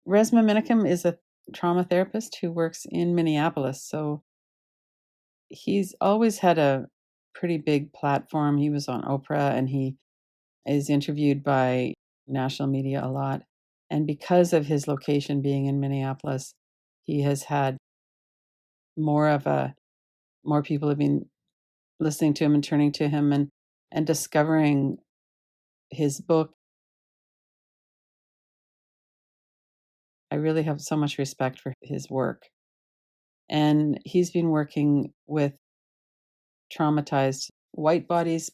Resmaa Menakem is a trauma therapist who works in Minneapolis. So he's always had a pretty big platform. He was on Oprah and he is interviewed by national media a lot. And because of his location being in Minneapolis, he has had more of a more people have been listening to him and turning to him and discovering his book. I really have so much respect for his work. And he's been working with traumatized white bodies.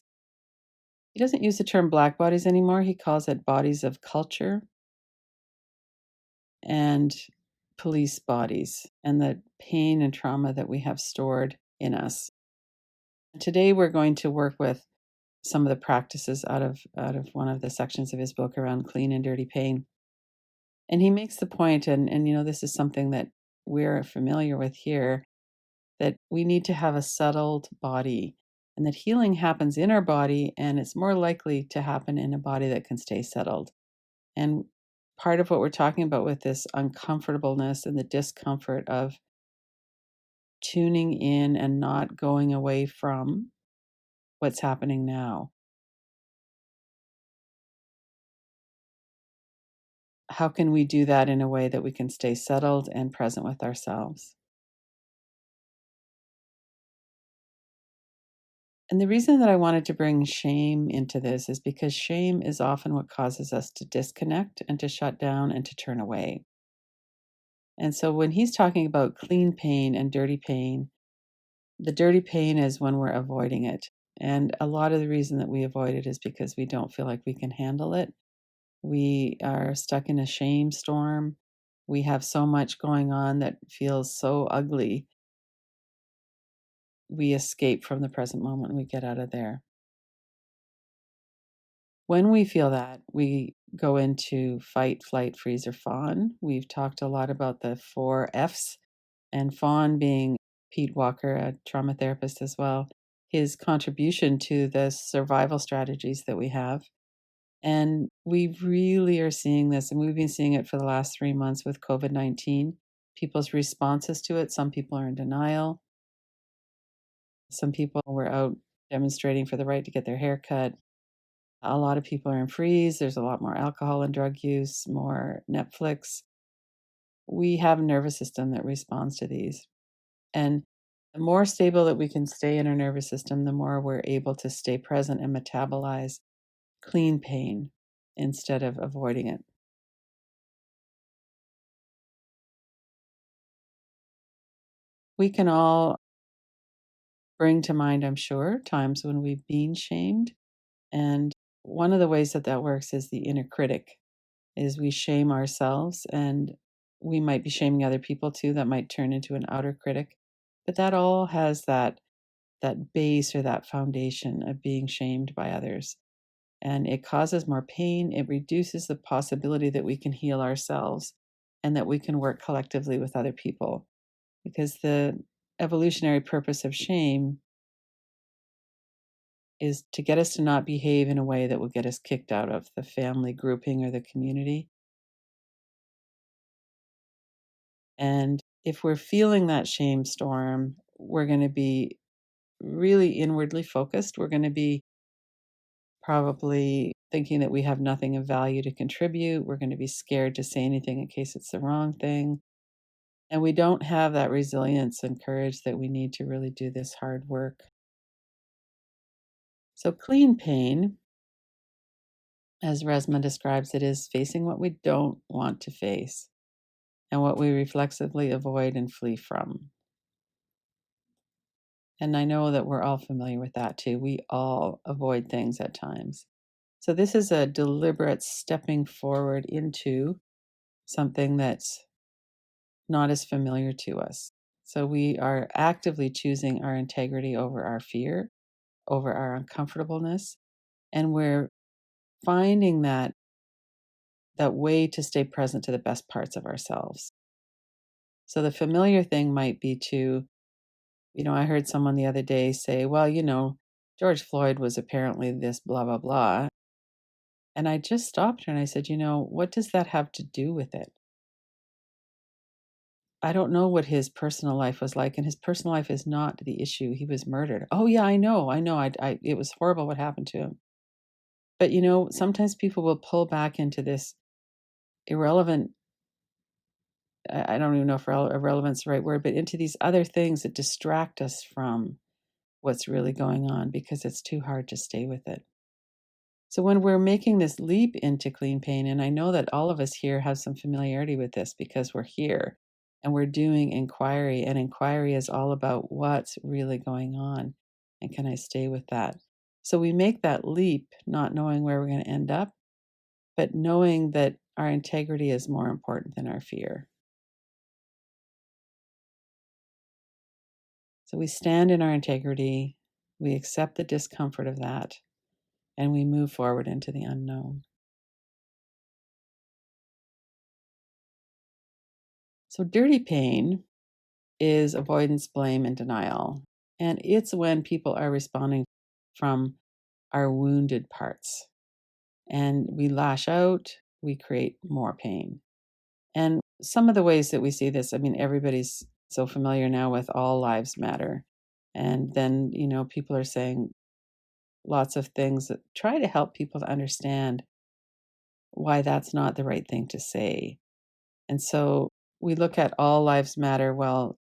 He doesn't use the term black bodies anymore. He calls it bodies of culture and police bodies and the pain and trauma that we have stored in us. Today we're going to work with some of the practices out of one of the sections of his book around clean and dirty pain. And he makes the point, and this is something that we're familiar with here, that we need to have a settled body and that healing happens in our body and it's more likely to happen in a body that can stay settled. And part of what we're talking about with this uncomfortableness and the discomfort of tuning in and not going away from what's happening now. How can we do that in a way that we can stay settled and present with ourselves? And the reason that I wanted to bring shame into this is because shame is often what causes us to disconnect and to shut down and to turn away. And so when he's talking about clean pain and dirty pain, the dirty pain is when we're avoiding it. And a lot of the reason that we avoid it is because we don't feel like we can handle it. We are stuck in a shame storm. We have so much going on that feels so ugly. We escape from the present moment and we get out of there. When we feel that, we go into fight, flight, freeze, or fawn. We've talked a lot about the 4 Fs, and fawn being Pete Walker, a trauma therapist as well, his contribution to the survival strategies that we have. And we really are seeing this, and we've been seeing it for the last 3 months with COVID-19. People's responses to it, some people are in denial. Some people were out demonstrating for the right to get their hair cut. A lot of people are in freeze. There's a lot more alcohol and drug use, more Netflix. We have a nervous system that responds to these. And the more stable that we can stay in our nervous system, the more we're able to stay present and metabolize clean pain instead of avoiding it. We can all bring to mind, I'm sure, times when we've been shamed. And one of the ways that that works is the inner critic, is we shame ourselves and we might be shaming other people too. That might turn into an outer critic. But that all has that base or that foundation of being shamed by others. And it causes more pain. It reduces the possibility that we can heal ourselves and that we can work collectively with other people. Because the evolutionary purpose of shame is to get us to not behave in a way that will get us kicked out of the family grouping or the community. And if we're feeling that shame storm, we're going to be really inwardly focused. We're going to be probably thinking that we have nothing of value to contribute. We're going to be scared to say anything in case it's the wrong thing. And we don't have that resilience and courage that we need to really do this hard work. So, clean pain, as Resmaa describes it, is facing what we don't want to face and what we reflexively avoid and flee from. And I know that we're all familiar with that too. We all avoid things at times. So, this is a deliberate stepping forward into something that's not as familiar to us. So, we are actively choosing our integrity over our fear, over our uncomfortableness, and we're finding that way to stay present to the best parts of ourselves. So, the familiar thing might be to, I heard someone the other day say, well, George Floyd was apparently this blah, blah, blah. And I just stopped her and I said, what does that have to do with it? I don't know what his personal life was like, and his personal life is not the issue. He was murdered. Oh yeah, I know. It was horrible what happened to him. But sometimes people will pull back into this irrelevant. I don't even know if irrelevance is the right word, but into these other things that distract us from what's really going on because it's too hard to stay with it. So when we're making this leap into clean pain, and I know that all of us here have some familiarity with this because we're here and we're doing inquiry, and inquiry is all about what's really going on and can I stay with that? So we make that leap not knowing where we're going to end up, but knowing that our integrity is more important than our fear. So we stand in our integrity, we accept the discomfort of that, and we move forward into the unknown. So dirty pain is avoidance, blame, and denial. And it's when people are responding from our wounded parts. And we lash out, we create more pain. And some of the ways that we see this, I mean, everybody's so familiar now with all lives matter. And then, people are saying lots of things that try to help people to understand why that's not the right thing to say. And so we look at all lives matter. Well,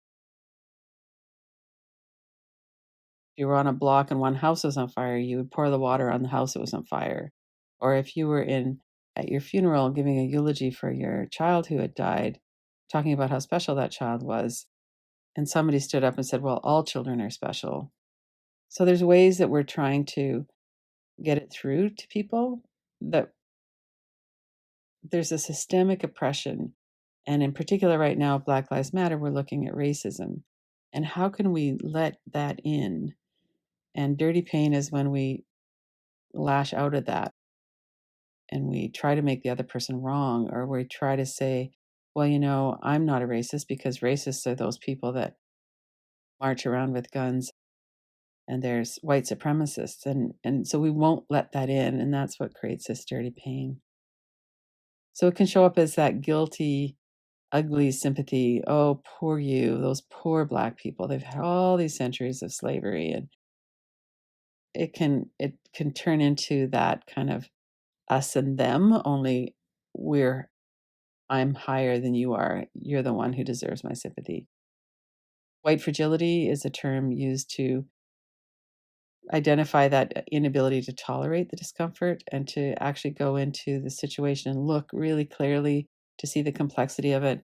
you were on a block and one house was on fire, you would pour the water on the house that was on fire. Or if you were at your funeral giving a eulogy for your child who had died, talking about how special that child was, and somebody stood up and said, well, all children are special. So there's ways that we're trying to get it through to people that there's a systemic oppression. And in particular, right now, Black Lives Matter, we're looking at racism. And how can we let that in? And dirty pain is when we lash out at that and we try to make the other person wrong, or we try to say, well, I'm not a racist because racists are those people that march around with guns, and there's white supremacists. And so we won't let that in. And that's what creates this dirty pain. So it can show up as that guilty, ugly sympathy. Oh, poor you, those poor Black people. They've had all these centuries of slavery. And it can turn into that kind of us and them, only I'm higher than you are. You're the one who deserves my sympathy. White fragility is a term used to identify that inability to tolerate the discomfort and to actually go into the situation and look really clearly to see the complexity of it,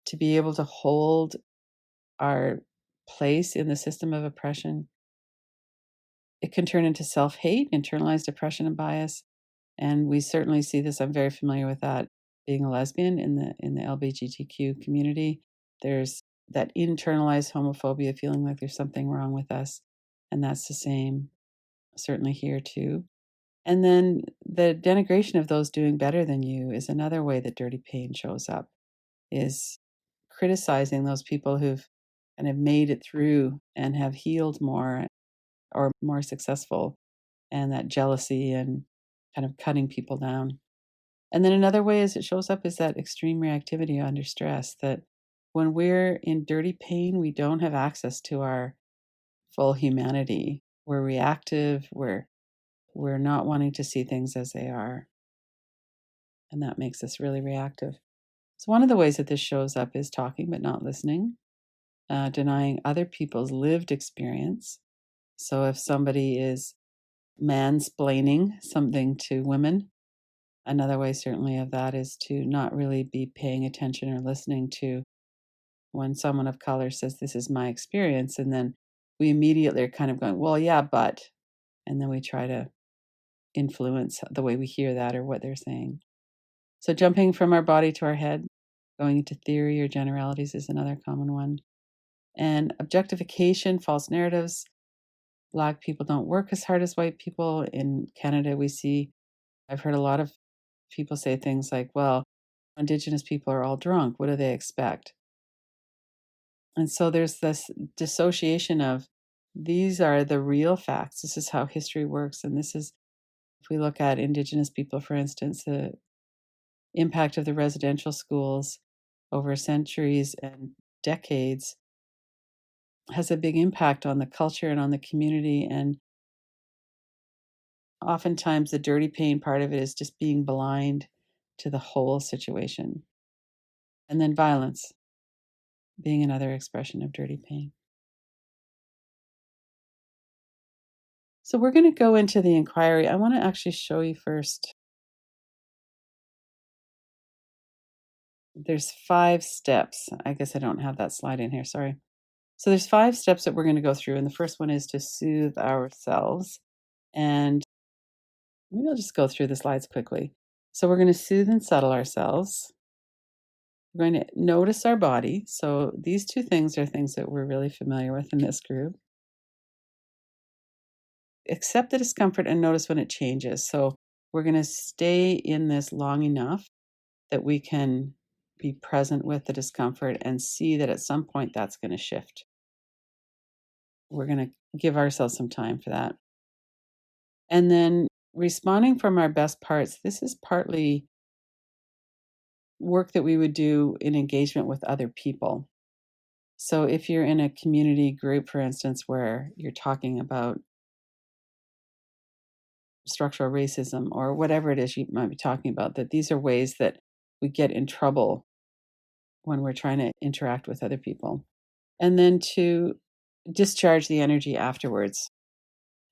to be able to hold our place in the system of oppression. It can turn into self-hate, internalized oppression and bias. And we certainly see this. I'm very familiar with that. Being a lesbian in the LGBTQ community, there's that internalized homophobia, feeling like there's something wrong with us, and that's the same certainly here too. And then the denigration of those doing better than you is another way that dirty pain shows up. Is criticizing those people who've kind of made it through and have healed more or more successful, and that jealousy and kind of cutting people down. And then another way as it shows up is that extreme reactivity under stress, that when we're in dirty pain, we don't have access to our full humanity. We're reactive, we're not wanting to see things as they are. And that makes us really reactive. So one of the ways that this shows up is talking but not listening, denying other people's lived experience. So if somebody is mansplaining something to women, another way certainly of that is to not really be paying attention or listening to when someone of color says, this is my experience. And then we immediately are kind of going, well, yeah, but, and then we try to influence the way we hear that or what they're saying. So jumping from our body to our head, going into theory or generalities is another common one. And objectification, false narratives. Black people don't work as hard as white people. In Canada, I've heard a lot of people say things like, well, Indigenous people are all drunk. What do they expect? And so there's this dissociation of these are the real facts. This is how history works. And this is, if we look at Indigenous people, for instance, the impact of the residential schools over centuries and decades has a big impact on the culture and on the community. And oftentimes, the dirty pain part of it is just being blind to the whole situation. And then violence being another expression of dirty pain. So, we're going to go into the inquiry. I want to actually show you first. There's 5 steps. I guess I don't have that slide in here. Sorry. So, there's 5 steps that we're going to go through. And the first one is to soothe ourselves. And maybe I'll just go through the slides quickly. So, we're going to soothe and settle ourselves. We're going to notice our body. So, these 2 things are things that we're really familiar with in this group. Accept the discomfort and notice when it changes. So, we're going to stay in this long enough that we can be present with the discomfort and see that at some point that's going to shift. We're going to give ourselves some time for that. And then responding from our best parts. This is partly work that we would do in engagement with other people. So if you're in a community group, for instance, where you're talking about structural racism or whatever it is you might be talking about, that these are ways that we get in trouble when we're trying to interact with other people. And then to discharge the energy afterwards.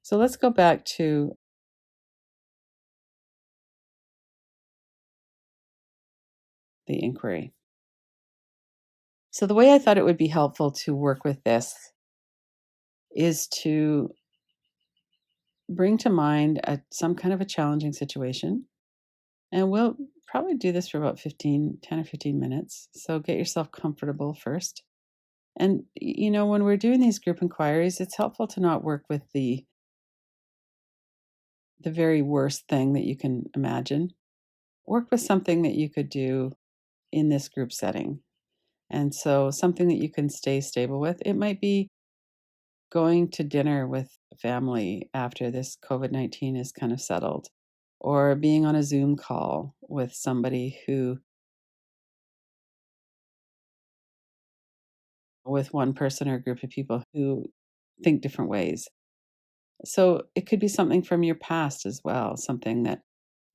So let's go back to the inquiry. So the way I thought it would be helpful to work with this is to bring to mind some kind of a challenging situation. And we'll probably do this for about 10 or 15 minutes. So get yourself comfortable first. And, when we're doing these group inquiries, it's helpful to not work with the very worst thing that you can imagine. Work with something that you could do in this group setting. And so something that you can stay stable with. It might be going to dinner with family after this COVID-19 is kind of settled, or being on a Zoom call with somebody with one person or a group of people who think different ways. So it could be something from your past as well, something that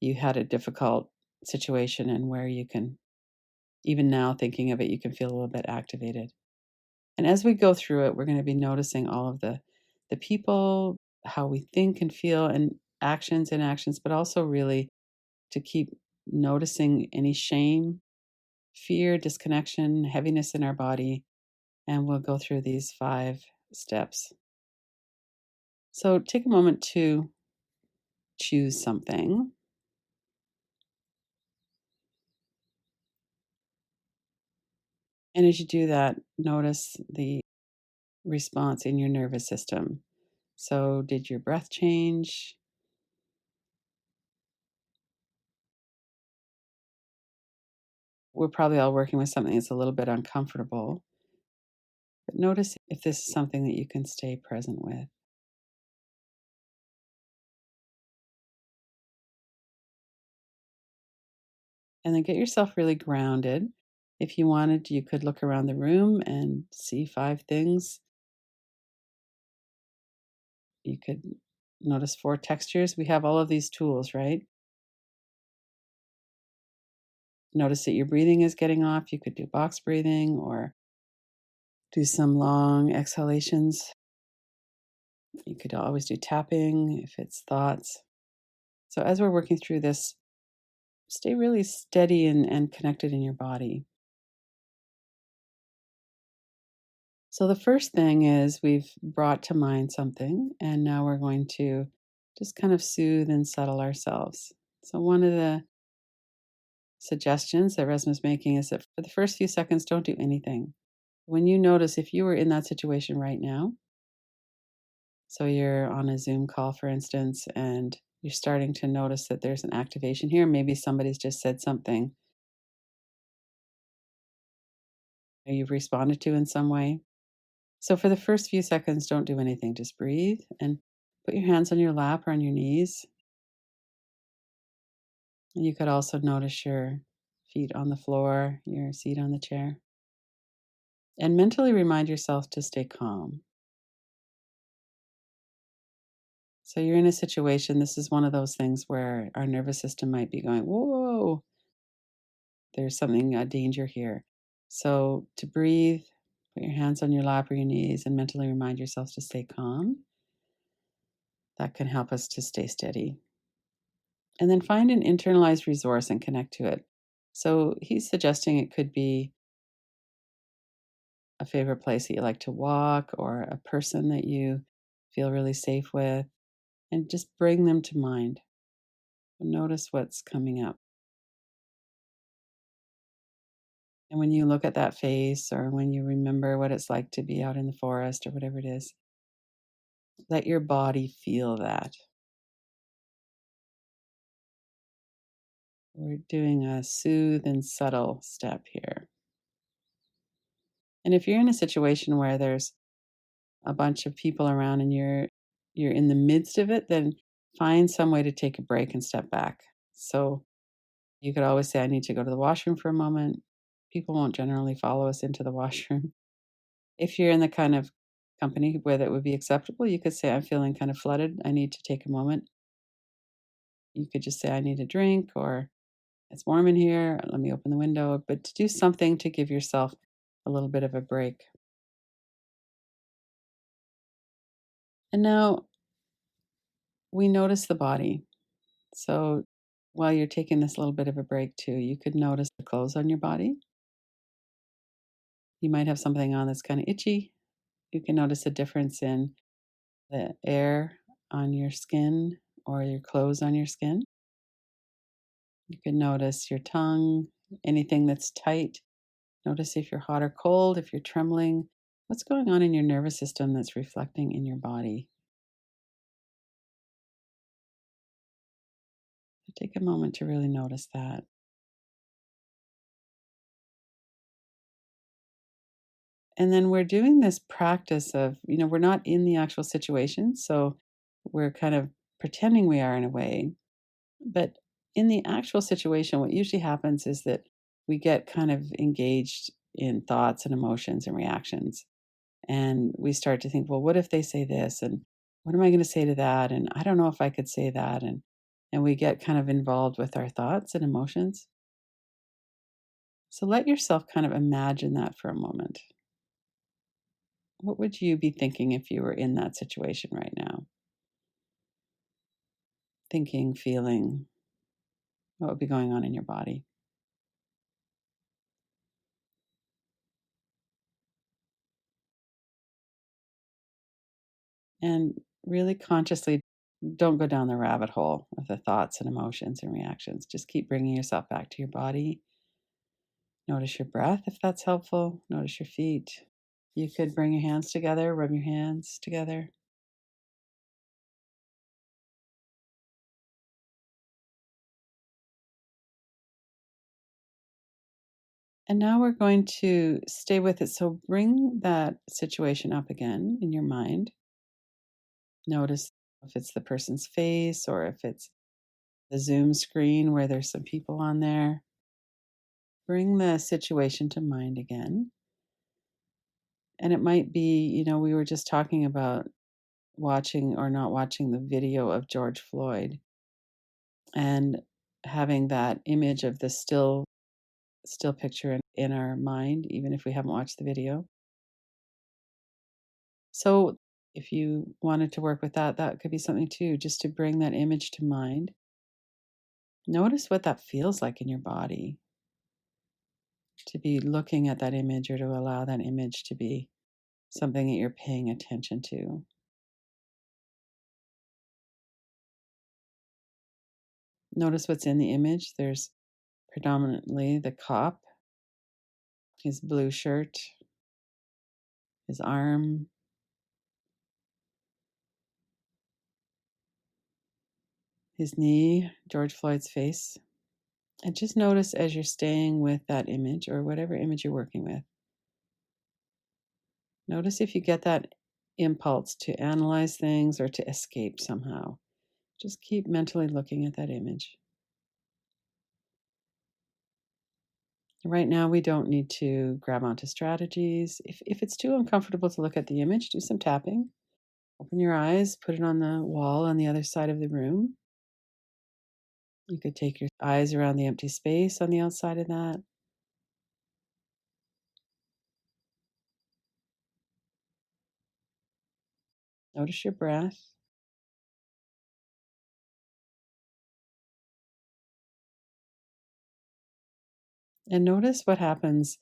you had a difficult situation and where you can, even now thinking of it, you can feel a little bit activated. And as we go through it, we're going to be noticing all of the people, how we think and feel, and actions, but also really to keep noticing any shame, fear, disconnection, heaviness in our body. And we'll go through these 5 steps. So take a moment to choose something. And as you do that, notice the response in your nervous system. So, did your breath change? We're probably all working with something that's a little bit uncomfortable, but notice if this is something that you can stay present with. And then get yourself really grounded. If you wanted, you could look around the room and see 5 things. You could notice 4 textures. We have all of these tools, right? Notice that your breathing is getting off. You could do box breathing or do some long exhalations. You could always do tapping if it's thoughts. So, as we're working through this, stay really steady and connected in your body. So, the first thing is we've brought to mind something, and now we're going to just kind of soothe and settle ourselves. So, one of the suggestions that Resmaa's making is that for the first few seconds, don't do anything. When you notice if you were in that situation right now, so you're on a Zoom call, for instance, and you're starting to notice that there's an activation here, maybe somebody's just said something that you've responded to in some way. So for the first few seconds, don't do anything. Just breathe and put your hands on your lap or on your knees. And you could also notice your feet on the floor, your seat on the chair. And mentally remind yourself to stay calm. So you're in a situation, this is one of those things where our nervous system might be going, whoa, there's something, a danger here. So to breathe, put your hands on your lap or your knees and mentally remind yourself to stay calm. That can help us to stay steady. And then find an internalized resource and connect to it. So he's suggesting it could be a favorite place that you like to walk or a person that you feel really safe with, and just bring them to mind. Notice what's coming up. And when you look at that face or when you remember what it's like to be out in the forest or whatever it is, let your body feel that. We're doing a soothe and subtle step here. And if you're in a situation where there's a bunch of people around and you're in the midst of it, then find some way to take a break and step back. So you could always say, I need to go to the washroom for a moment. People won't generally follow us into the washroom. If you're in the kind of company where that would be acceptable, you could say, I'm feeling kind of flooded. I need to take a moment. You could just say, I need a drink, or it's warm in here. Let me open the window. But to do something to give yourself a little bit of a break. And now we notice the body. So while you're taking this little bit of a break too, you could notice the clothes on your body. You might have something on that's kind of itchy. You can notice a difference in the air on your skin or your clothes on your skin. You can notice your tongue, anything that's tight. Notice if you're hot or cold, if you're trembling. What's going on in your nervous system that's reflecting in your body? Take a moment to really notice that. And then we're doing this practice of, we're not in the actual situation. So we're kind of pretending we are in a way. But in the actual situation, what usually happens is that we get kind of engaged in thoughts and emotions and reactions. And we start to think, well, what if they say this? And what am I going to say to that? And I don't know if I could say that. And we get kind of involved with our thoughts and emotions. So let yourself kind of imagine that for a moment. What would you be thinking if you were in that situation right now? Thinking, feeling, what would be going on in your body? And really consciously don't go down the rabbit hole of the thoughts and emotions and reactions. Just keep bringing yourself back to your body. Notice your breath if that's helpful. Notice your feet. You could bring your hands together, rub your hands together. And now we're going to stay with it. So bring that situation up again in your mind. Notice if it's the person's face or if it's the Zoom screen where there's some people on there. Bring the situation to mind again. And it might be, we were just talking about watching or not watching the video of George Floyd and having that image of the still picture in our mind, even if we haven't watched the video. So if you wanted to work with that, that could be something too, just to bring that image to mind. Notice what that feels like in your body, to be looking at that image or to allow that image to be something that you're paying attention to. Notice what's in the image. There's predominantly the cop, his blue shirt, his arm, his knee, George Floyd's face. And just notice as you're staying with that image or whatever image you're working with, notice if you get that impulse to analyze things or to escape somehow. Just keep mentally looking at that image. Right now, we don't need to grab onto strategies. If it's too uncomfortable to look at the image, do some tapping. Open your eyes, put it on the wall on the other side of the room. You could take your eyes around the empty space on the outside of that. Notice your breath and notice what happens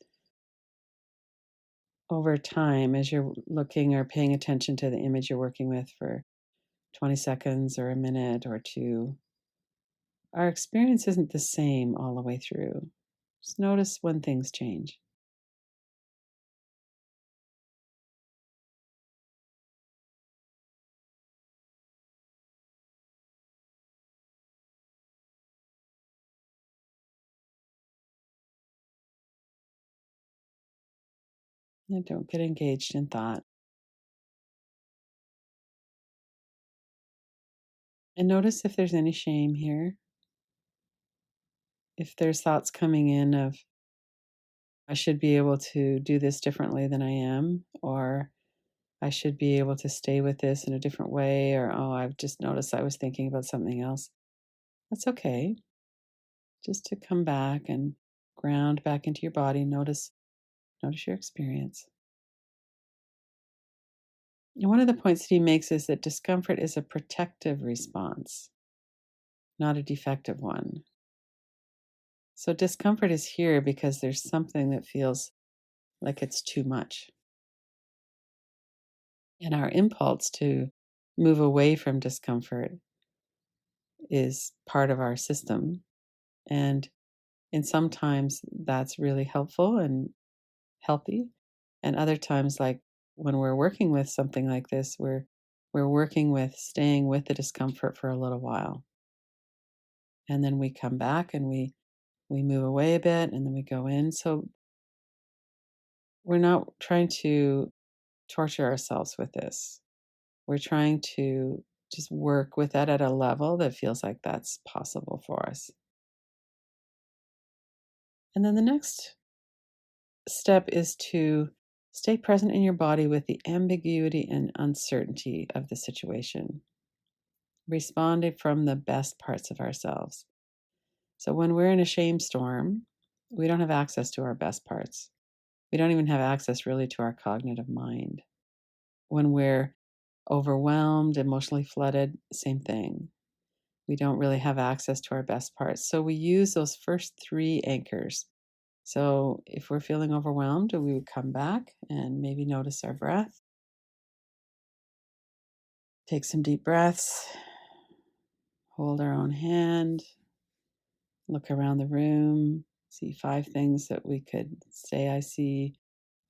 over time as you're looking or paying attention to the image you're working with for 20 seconds or a minute or two. Our experience isn't the same all the way through. Just notice when things change. And don't get engaged in thought. And notice if there's any shame here. If there's thoughts coming in of, I should be able to do this differently than I am, or I should be able to stay with this in a different way, or, oh, I've just noticed I was thinking about something else. That's okay. Just to come back and ground back into your body. Notice your experience. And one of the points that he makes is that discomfort is a protective response, not a defective one. So discomfort is here because there's something that feels like it's too much. And our impulse to move away from discomfort is part of our system. And sometimes that's really helpful and healthy. And other times, like when we're working with something like this, we're working with staying with the discomfort for a little while. And then we come back and we move away a bit and then we go in. So we're not trying to torture ourselves with this. We're trying to just work with that at a level that feels like that's possible for us. And then the next step is to stay present in your body with the ambiguity and uncertainty of the situation, responding from the best parts of ourselves. So when we're in a shame storm, we don't have access to our best parts. We don't even have access really to our cognitive mind. When we're overwhelmed, emotionally flooded, same thing. We don't really have access to our best parts. So we use those first three anchors. So if we're feeling overwhelmed, we would come back and maybe notice our breath. Take some deep breaths, hold our own hand, look around the room, see 5 things that we could say. I see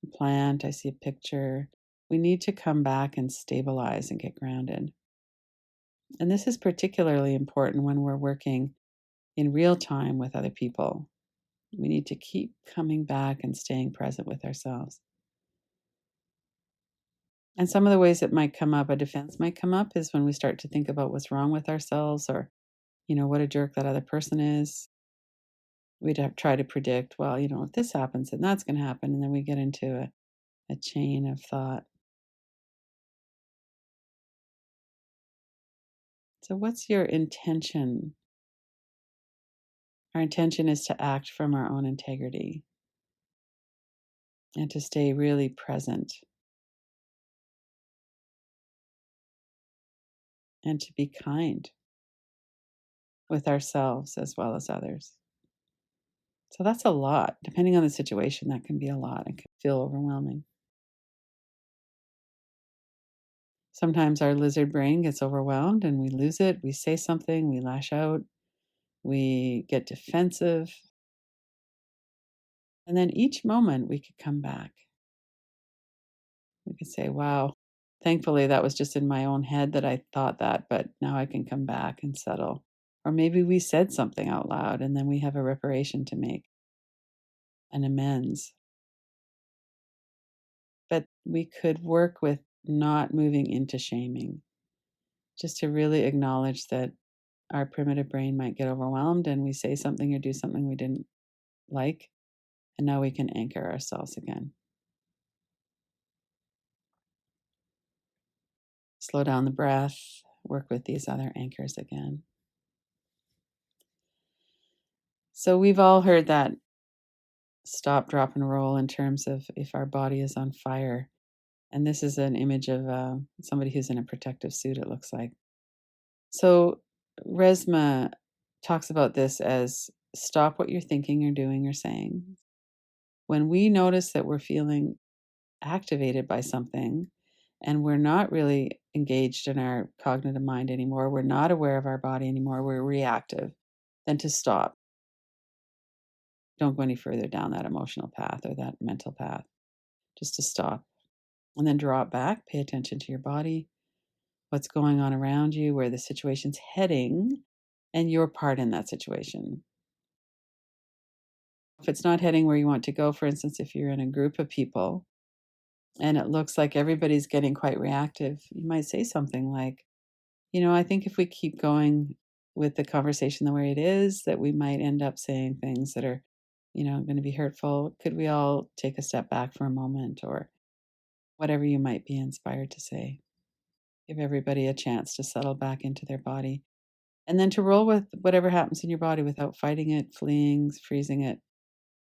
a plant, I see a picture. We need to come back and stabilize and get grounded. And this is particularly important when we're working in real time with other people. We need to keep coming back and staying present with ourselves. And some of the ways it might come up, a defense might come up, is when we start to think about what's wrong with ourselves or, what a jerk that other person is. We'd have try to predict, well, if this happens, then that's going to happen. And then we get into a chain of thought. So, what's your intention? Our intention is to act from our own integrity and to stay really present and to be kind with ourselves as well as others. So that's a lot. Depending on the situation, that can be a lot. It can feel overwhelming. Sometimes our lizard brain gets overwhelmed and we lose it. We say something, we lash out, we get defensive. And then each moment we could come back. We could say, wow, thankfully that was just in my own head that I thought that, but now I can come back and settle. Or maybe we said something out loud and then we have a reparation to make, an amends. But we could work with not moving into shaming, just to really acknowledge that our primitive brain might get overwhelmed and we say something or do something we didn't like. And now we can anchor ourselves again. Slow down the breath, work with these other anchors again. So we've all heard that stop, drop, and roll in terms of if our body is on fire. And this is an image of somebody who's in a protective suit, it looks like. So Resmaa talks about this as stop what you're thinking or doing or saying. When we notice that we're feeling activated by something and we're not really engaged in our cognitive mind anymore, we're not aware of our body anymore, we're reactive, then to stop. Don't go any further down that emotional path or that mental path, just to stop. And then draw it back, pay attention to your body, what's going on around you, where the situation's heading, and your part in that situation. If it's not heading where you want to go, for instance, if you're in a group of people and it looks like everybody's getting quite reactive, you might say something like, I think if we keep going with the conversation the way it is, that we might end up saying things that are, going to be hurtful. Could we all take a step back for a moment, or whatever you might be inspired to say? Give everybody a chance to settle back into their body. And then to roll with whatever happens in your body without fighting it, fleeing, freezing it.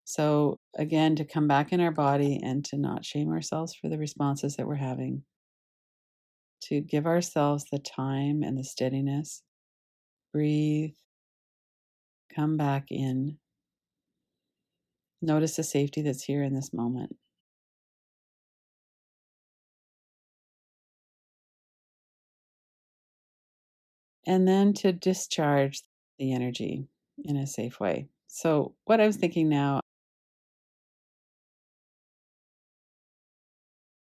So, again, to come back in our body and to not shame ourselves for the responses that we're having, to give ourselves the time and the steadiness. Breathe, come back in. Notice the safety that's here in this moment. And then to discharge the energy in a safe way. So, what I was thinking now,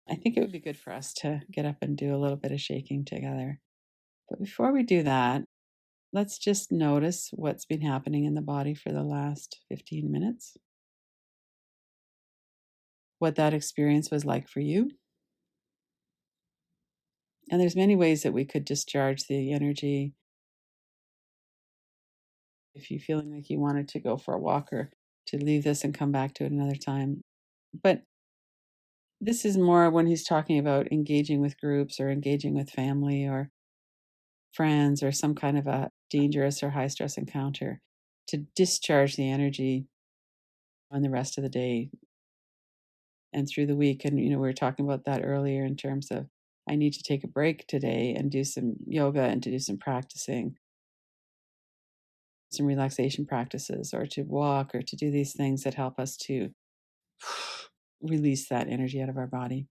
I think it would be good for us to get up and do a little bit of shaking together. But before we do that, let's just notice what's been happening in the body for the last 15 minutes. What that experience was like for you. And there's many ways that we could discharge the energy. If you're feeling like you wanted to go for a walk or to leave this and come back to it another time. But this is more when he's talking about engaging with groups or engaging with family or friends or some kind of a dangerous or high stress encounter, to discharge the energy on the rest of the day and through the week. And, we were talking about that earlier in terms of I need to take a break today and do some yoga and to do some practicing, some relaxation practices, or to walk or to do these things that help us to release that energy out of our body.